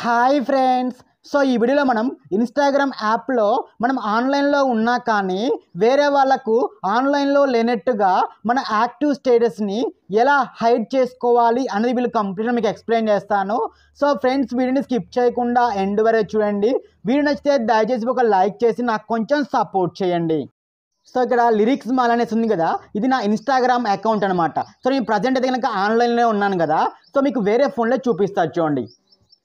Hi friends. So ఈ వీడియోలో మనం ఇన్స్టాగ్రామ్ యాప్లో మనం ఆన్లైన్లో ఉన్నా కానీ వేరే వాళ్ళకు ఆన్లైన్లో లేనట్టుగా మన యాక్టివ్ స్టేటస్ని ఎలా హైడ్ చేసుకోవాలి అనేది వీళ్ళు కంప్లీట్గా మీకు ఎక్స్ప్లెయిన్ చేస్తాను. సో ఫ్రెండ్స్, వీడియోని స్కిప్ చేయకుండా ఎండ్ వరకు చూడండి. వీడియో నచ్చితే దయచేసి ఒక లైక్ చేసి నాకు కొంచెం సపోర్ట్ చేయండి. సో ఇక్కడ లిరిక్స్ మాల్ అనేసి ఉంది కదా, ఇది నా ఇన్స్టాగ్రామ్ అకౌంట్ అనమాట. సో నేను ప్రజెంట్ అయితే కనుక ఆన్లైన్లో ఉన్నాను కదా. సో మీకు వేరే ఫోన్లో చూపిస్తాను చూడండి.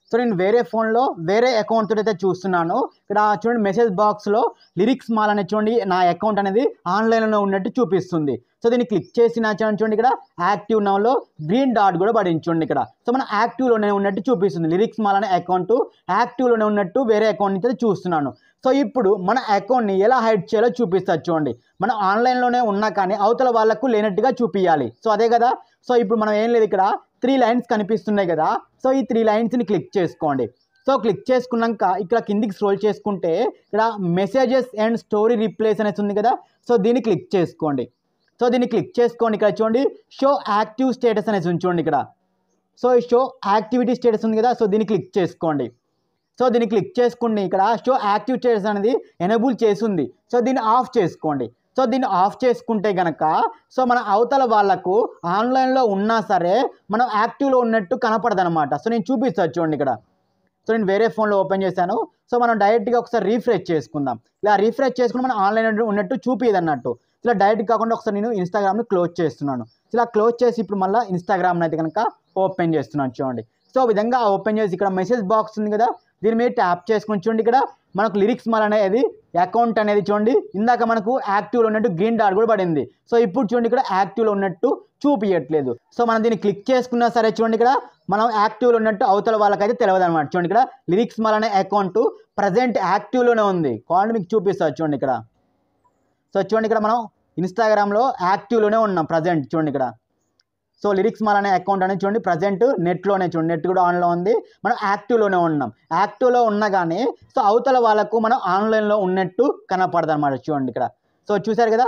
సో నేను వేరే ఫోన్లో వేరే అకౌంట్ తోటి అయితే చూస్తున్నాను. ఇక్కడ చూడండి, మెసేజ్ బాక్స్లో లిరిక్స్ మాల్ అనేది చూడండి, నా అకౌంట్ అనేది ఆన్లైన్లో ఉన్నట్టు చూపిస్తుంది. సో దీన్ని క్లిక్ చేసిన చూడండి, ఇక్కడ యాక్టివ్ నౌలో గ్రీన్ డాట్ కూడా పడింది చూడండి ఇక్కడ. సో మన యాక్టివ్లోనే ఉన్నట్టు చూపిస్తుంది. లిరిక్స్ మాల్ అనే అకౌంట్ యాక్టివ్లోనే ఉన్నట్టు వేరే అకౌంట్ నుంచి చూస్తున్నాను. సో ఇప్పుడు మన అకౌంట్ని ఎలా హైడ్ చేయాలో చూపిస్తారు చూడండి. మనం ఆన్లైన్లోనే ఉన్నా కానీ అవతల వాళ్ళకు లేనట్టుగా చూపించాలి. సో అదే కదా. సో ఇప్పుడు మనం ఏం లేదు, ఇక్కడ 3 లైన్స్ కనిపిస్తున్నాయి కదా. సో ఈ 3 లైన్స్ని క్లిక్ చేసుకోండి. సో క్లిక్ చేసుకున్నాక ఇక్కడ కిందికి స్క్రోల్ చేసుకుంటే ఇక్కడ మెసేజెస్ అండ్ స్టోరీ రిప్లేస్ అనేసి ఉంది కదా. సో దీన్ని క్లిక్ చేసుకోండి. సో దీన్ని క్లిక్ చేసుకోండి. ఇక్కడ చూడండి, షో యాక్టివ్ స్టేటస్ అనేసి ఉంది చూడండి ఇక్కడ. సో షో యాక్టివిటీ స్టేటస్ ఉంది కదా. సో దీన్ని క్లిక్ చేసుకోండి. సో దీన్ని క్లిక్ చేసుకుని ఇక్కడ షో యాక్టివ్ స్టేటస్ అనేది ఎనేబుల్ చేసింది. సో దీన్ని ఆఫ్ చేసుకోండి. సో దీన్ని ఆఫ్ చేసుకుంటే కనుక సో మన అవతల వాళ్ళకు ఆన్లైన్లో ఉన్నా సరే మనం యాక్టివ్లో ఉన్నట్టు కనపడదు అనమాట. సో నేను చూపిస్తాను చూడండి ఇక్కడ. సో నేను వేరే ఫోన్లో ఓపెన్ చేశాను. సో మనం డైరెక్ట్గా ఒకసారి రీఫ్రెష్ చేసుకుందాం. ఇలా రీఫ్రెష్ చేసుకుని మనం ఆన్లైన్ ఉన్నట్టు చూపియదు అన్నట్టు. ఇలా డైరెక్ట్ కాకుండా ఒకసారి నేను ఇన్స్టాగ్రామ్ని క్లోజ్ చేస్తున్నాను. ఇలా క్లోజ్ చేసి ఇప్పుడు మళ్ళీ ఇన్స్టాగ్రామ్ని అయితే కనుక ఓపెన్ చేస్తున్నాను చూడండి. సో ఈ విధంగా ఓపెన్ చేసి ఇక్కడ మెసేజ్ బాక్స్ ఉంది కదా, దీని మీద ట్యాప్ చేసుకుని చూడండి, ఇక్కడ మనకు లిరిక్స్ మాల్ అనేది అకౌంట్ అనేది చూడండి, ఇందాక మనకు యాక్టివ్లో ఉన్నట్టు గ్రీన్ డాట్ కూడా పడింది. సో ఇప్పుడు చూడండి, ఇక్కడ యాక్టివ్లో ఉన్నట్టు చూపించట్లేదు. సో మనం దీన్ని క్లిక్ చేసుకున్నా సరే చూడండి, ఇక్కడ మనం యాక్టివ్లో ఉన్నట్టు అవతల వాళ్ళకైతే తెలియదు అనమాట. చూడండి, ఇక్కడ లిరిక్స్ మాల్ అనే అకౌంట్ ప్రజెంట్ యాక్టివ్లోనే ఉంది. కావాలంటే మీకు చూపిస్తారు చూడండి ఇక్కడ. సో చూడండి, ఇక్కడ మనం ఇన్స్టాగ్రామ్లో యాక్టివ్లోనే ఉన్నాం ప్రజెంట్. చూడండి ఇక్కడ. సో లిరిక్స్ మాల్ అనే అకౌంట్ అనేది చూడండి ప్రజెంట్ నెట్లోనే చూడండి, నెట్ కూడా ఆన్లో ఉంది. మనం యాక్టివ్లోనే ఉన్నాం. యాక్టివ్లో ఉన్నా కానీ సో అవతల వాళ్ళకు మనం ఆన్లైన్లో ఉన్నట్టు కనపడదు అనమాట. చూడండి ఇక్కడ. సో చూసారు కదా,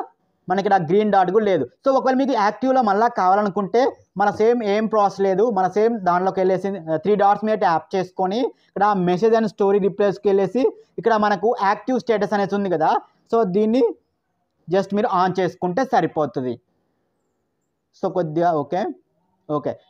మనకి ఇక్కడ గ్రీన్ డాట్ కూడా లేదు. సో ఒకవేళ మీకు యాక్టివ్లో మళ్ళీ కావాలనుకుంటే మన సేమ్ ఏం ప్రాసెస్ లేదు, మన సేమ్ దాంట్లోకి వెళ్ళేసి 3 డాట్స్ మీద ట్యాప్ చేసుకొని ఇక్కడ మెసేజ్ అండ్ స్టోరీ రిప్లేస్కి వెళ్ళేసి ఇక్కడ మనకు యాక్టివ్ స్టేటస్ అనేది ఉంది కదా. సో దీన్ని జస్ట్ మీరు ఆన్ చేసుకుంటే సరిపోతుంది. సో కొద్దిగా ఓకే.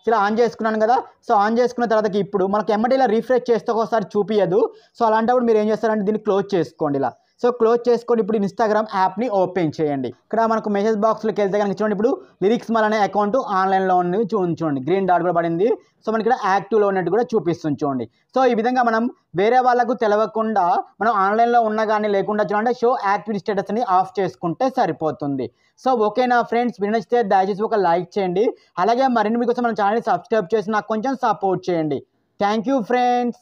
సో ఇలా ఆన్ చేసుకున్నాను కదా. సో ఆన్ చేసుకున్న తర్వాత ఇప్పుడు మనకి ఎమ్మటి ఇలా రీఫ్రెష్ చేస్తే ఒకసారి చూపించదు. సో అలాంటప్పుడు మీరు ఏం చేస్తారంటే దీన్ని క్లోజ్ చేసుకోండి ఇలా. సో క్లోజ్ చేసుకొని ఇప్పుడు ఇన్స్టాగ్రామ్ యాప్ని ఓపెన్ చేయండి. ఇక్కడ మనకు మెసేజ్ బాక్స్లోకి వెళ్తే కనుక చూడండి, ఇప్పుడు లిరిక్స్ మాల్ అనే అకౌంట్ ఆన్లైన్లో ఉన్నది చూడండి, గ్రీన్ డాట్ కూడా పడింది. సో మనకి ఇక్కడ యాక్టివ్లో ఉన్నట్టు కూడా చూపిస్తుంది చూడండి. సో ఈ విధంగా మనం వేరే వాళ్ళకు తెలవకుండా మనం ఆన్లైన్లో ఉన్నా కానీ లేకుండా చూడండి షో యాక్టివిటీ స్టేటస్ని ఆఫ్ చేసుకుంటే సరిపోతుంది. సో ఓకేనా ఫ్రెండ్స్, వీడియో నచ్చితే దయచేసి ఒక లైక్ చేయండి. అలాగే మరిన్ని మీకోసం మన ఛానల్ని సబ్స్క్రైబ్ చేసి నాకు కొంచెం సపోర్ట్ చేయండి. Thank you friends.